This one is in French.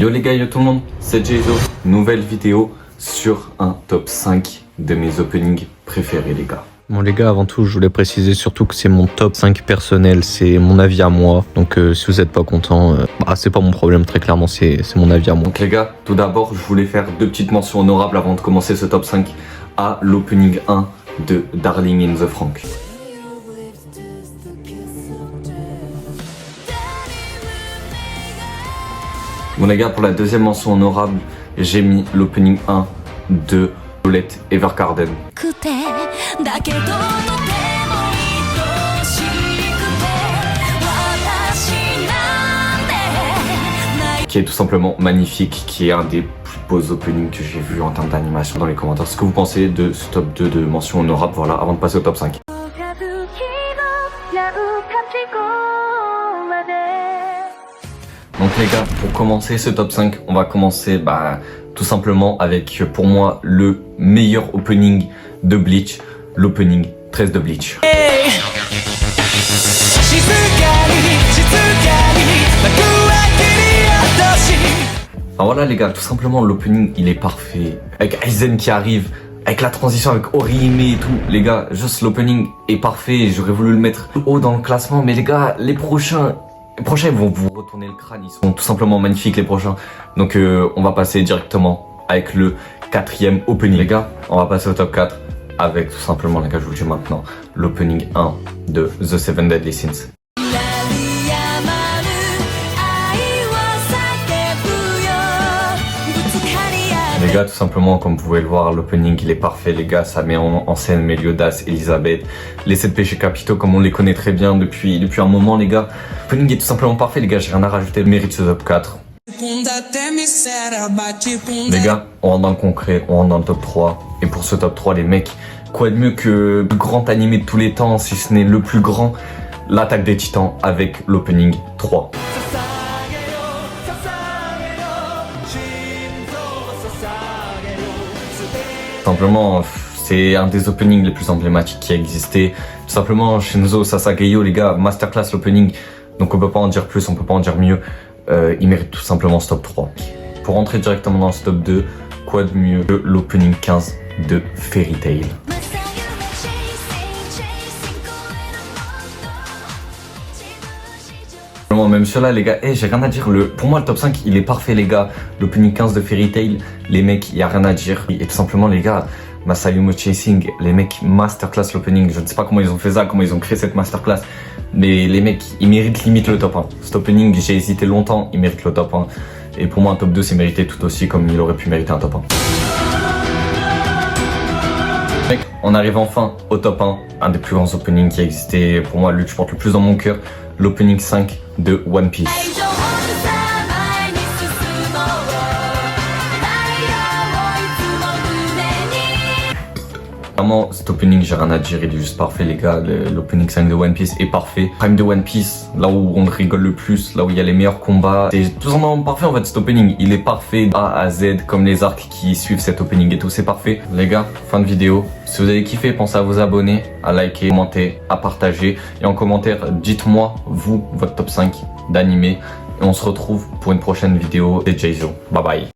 Yo les gars, yo tout le monde, c'est Jayzo, nouvelle vidéo sur un top 5 de mes openings préférés les gars. Bon les gars, avant tout, je voulais préciser surtout que c'est mon top 5 personnel, c'est mon avis à moi. Donc si vous n'êtes pas content, c'est pas mon problème, très clairement, c'est mon avis à moi. Donc les gars, tout d'abord, je voulais faire deux petites mentions honorables avant de commencer ce top 5 à l'opening 1 de Darling in the Franxx. Bon les gars, pour la deuxième mention honorable, j'ai mis l'opening 1 de Violette Evergarden, qui est tout simplement magnifique, qui est un des plus beaux openings que j'ai vu en termes d'animation. Dans les commentaires, ce que vous pensez de ce top 2 de mention honorable, voilà, avant de passer au top 5. Donc les gars, pour commencer ce top 5, on va commencer tout simplement avec, pour moi, le meilleur opening de Bleach, l'opening 13 de Bleach. Alors voilà les gars, tout simplement l'opening il est parfait, avec Aizen qui arrive, avec la transition avec Orihime et tout, les gars, juste l'opening est parfait, j'aurais voulu le mettre haut dans le classement, mais les gars, les prochains ils vont vous retourner le crâne, ils sont tout simplement magnifiques les prochains. Donc on va passer directement avec le quatrième opening. Les gars, on va passer au top 4 avec tout simplement, les gars, je vous le dis maintenant, l'opening 1 de The Seven Deadly Sins. Les gars, tout simplement, comme vous pouvez le voir, l'opening il est parfait, les gars, ça met en scène Meliodas, Elisabeth, les 7 péchés capitaux comme on les connaît très bien depuis un moment, les gars. L'opening est tout simplement parfait, les gars, j'ai rien à rajouter, mérite ce top 4. Les gars, on rentre dans le concret, on rentre dans le top 3, et pour ce top 3, les mecs, quoi de mieux que le plus grand animé de tous les temps, si ce n'est le plus grand, l'attaque des titans avec l'opening 3. Simplement, c'est un des openings les plus emblématiques qui a existé. Tout simplement, Shinzo Sasageyo, les gars, masterclass l'opening. Donc on peut pas en dire plus, on peut pas en dire mieux. Il mérite tout simplement ce top 3. Pour rentrer directement dans ce top 2, quoi de mieux que l'opening 15 de Fairy Tail. Même ceux-là les gars, j'ai rien à dire, pour moi le top 5 il est parfait les gars, l'opening 15 de Fairy Tail, les mecs y a rien à dire, et tout simplement les gars, Masayumo Chasing, les mecs masterclass l'opening, je ne sais pas comment ils ont fait ça, comment ils ont créé cette masterclass, mais les mecs ils méritent limite le top 1, cet opening j'ai hésité longtemps, il mérite le top 1, et pour moi un top 2 c'est mérité tout aussi comme il aurait pu mériter un top 1. Mec, on arrive enfin au top 1 des plus grands openings qui a existé, pour moi lui je porte le plus dans mon cœur, l'opening 5 de One Piece. Vraiment, cet opening, j'ai rien à dire, il est juste parfait les gars, l'opening 5 de One Piece est parfait. Prime de One Piece, là où on rigole le plus, là où il y a les meilleurs combats, c'est tout simplement parfait en fait cet opening, il est parfait A à Z, comme les arcs qui suivent cet opening et tout, c'est parfait. Les gars, fin de vidéo, si vous avez kiffé, pensez à vous abonner, à liker, commenter, à partager, et en commentaire, dites-moi, vous, votre top 5 d'animé, et on se retrouve pour une prochaine vidéo de Jayzo. Bye bye.